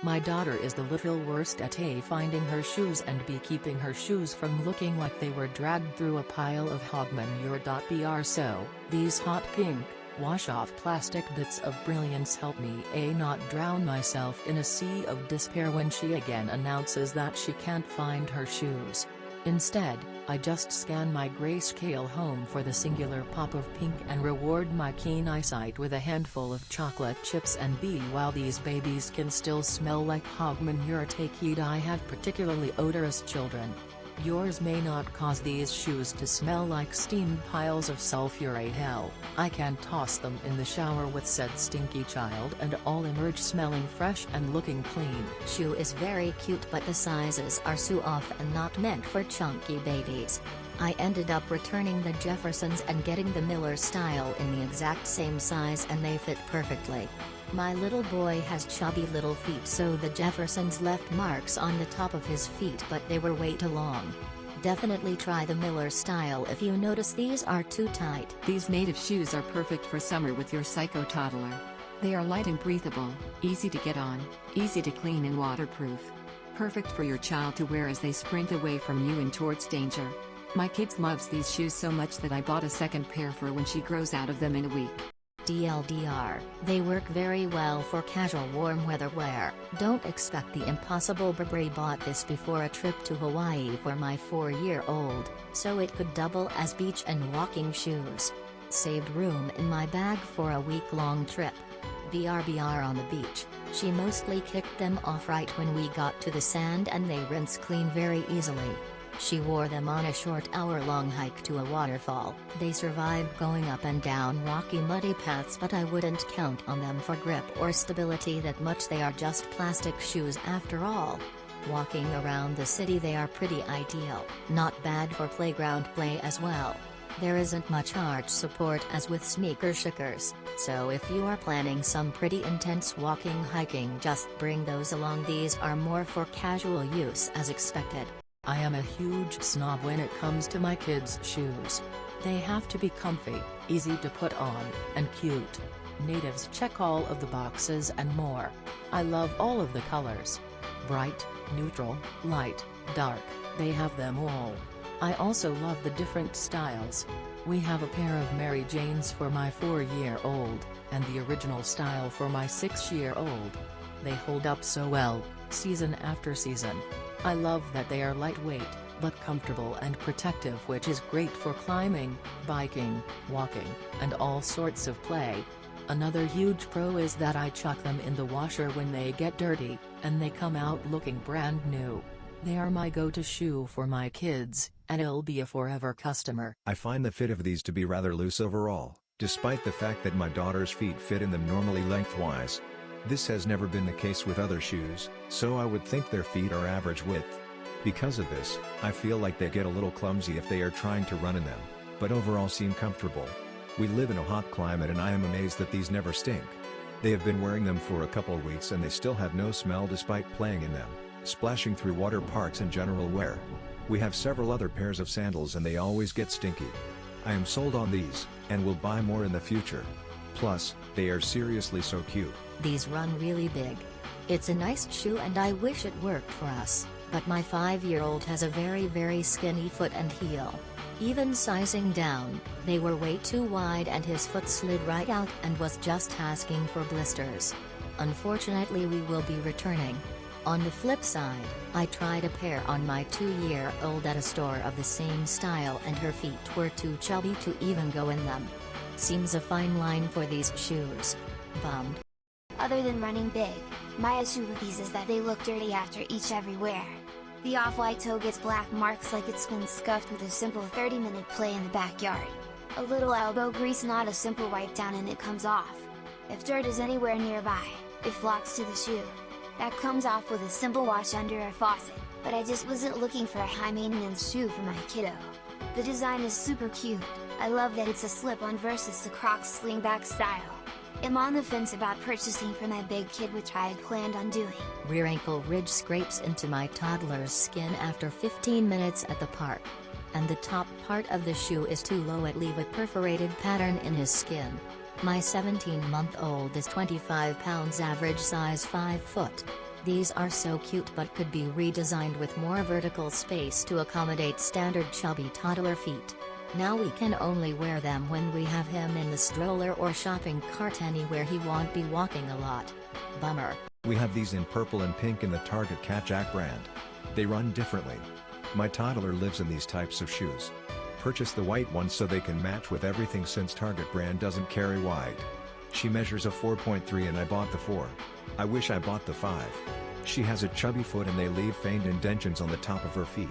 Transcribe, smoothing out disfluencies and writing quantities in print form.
My daughter is the little worst at A, finding her shoes and B, keeping her shoes from looking like they were dragged through a pile of manure.brSo. These hot pink, wash-off plastic bits of brilliance help me A, not drown myself in a sea of despair when she again announces that she can't find her shoes. Instead, I just scan my grayscale home for the singular pop of pink and reward my keen eyesight with a handful of chocolate chips, and B, while these babies can still smell like hog manure, take heed, I have particularly odorous children. Yours may not cause these shoes to smell like steamed piles of sulfury hell. I can toss them in the shower with said stinky child and all emerge smelling fresh and looking clean. Shoe is very cute, but the sizes are so off and not meant for chunky babies. I ended up returning the Jeffersons and getting the Miller style in the exact same size, and they fit perfectly. My little boy has chubby little feet, so the Jeffersons left marks on the top of his feet, but they were way too long. Definitely try the Miller style if you notice these are too tight. These native shoes are perfect for summer with your psycho toddler. They are light and breathable, easy to get on, easy to clean and waterproof. Perfect for your child to wear as they sprint away from you and towards danger. My kids loves these shoes so much that I bought a second pair for when she grows out of them in a week. TLDR, they work very well for casual warm weather wear. Don't expect the impossible. Burberry bought this before a trip to Hawaii for my 4-year-old, so it could double as beach and walking shoes. Saved room in my bag for a week-long trip. BRBR on the beach, she mostly kicked them off right when we got to the sand, and they rinse clean very easily. She wore them on a short hour-long hike to a waterfall. They survived going up and down rocky muddy paths, but I wouldn't count on them for grip or stability that much. They are just plastic shoes after all. Walking around the city they are pretty ideal, not bad for playground play as well. There isn't much arch support as with sneaker shakers, so if you are planning some pretty intense walking hiking, just bring those along. These are more for casual use as expected. I am a huge snob when it comes to my kids' shoes. They have to be comfy, easy to put on, and cute. Natives check all of the boxes and more. I love all of the colors. Bright, neutral, light, dark, they have them all. I also love the different styles. We have a pair of Mary Janes for my 4-year-old, and the original style for my 6-year-old. They hold up so well, season after season. I love that they are lightweight, but comfortable and protective, which is great for climbing, biking, walking, and all sorts of play. Another huge pro is that I chuck them in the washer when they get dirty, and they come out looking brand new. They are my go-to shoe for my kids, and I'll be a forever customer. I find the fit of these to be rather loose overall, despite the fact that my daughter's feet fit in them normally lengthwise. This has never been the case with other shoes, so I would think their feet are average width. Because of this, I feel like they get a little clumsy if they are trying to run in them, but overall seem comfortable. We live in a hot climate and I am amazed that these never stink. They have been wearing them for a couple weeks and they still have no smell despite playing in them, splashing through water parks and general wear. We have several other pairs of sandals and they always get stinky. I am sold on these, and will buy more in the future. Plus, they are seriously so cute. These run really big. It's a nice shoe and I wish it worked for us, but my 5-year-old has a very skinny foot and heel. Even sizing down, they were way too wide and his foot slid right out and was just asking for blisters. Unfortunately we will be returning. On the flip side, I tried a pair on my 2-year-old at a store of the same style and her feet were too chubby to even go in them. Seems a fine line for these shoes. Bummed. Other than running big, my issue with these is that they look dirty after every wear. The off-white toe gets black marks like it's been scuffed with a simple 30-minute play in the backyard. A little elbow grease, not a simple wipe down, and it comes off. If dirt is anywhere nearby, it flocks to the shoe. That comes off with a simple wash under a faucet, but I just wasn't looking for a high-maintenance shoe for my kiddo. The design is super cute. I love that it's a slip-on versus the Crocs slingback style. I'm on the fence about purchasing for my big kid, which I had planned on doing. Rear ankle ridge scrapes into my toddler's skin after 15 minutes at the park. And the top part of the shoe is too low, it leave a perforated pattern in his skin. My 17-month-old is 25 pounds, average size 5 foot. These are so cute but could be redesigned with more vertical space to accommodate standard chubby toddler feet. Now we can only wear them when we have him in the stroller or shopping cart, anywhere he won't be walking a lot. Bummer. We have these in purple and pink in the Target Cat Jack brand. They run differently. My toddler lives in these types of shoes. Purchase the white ones so they can match with everything, since Target brand doesn't carry white. She measures a 4.3 and I bought the 4. I wish I bought the 5. She has a chubby foot and they leave faint indentions on the top of her feet.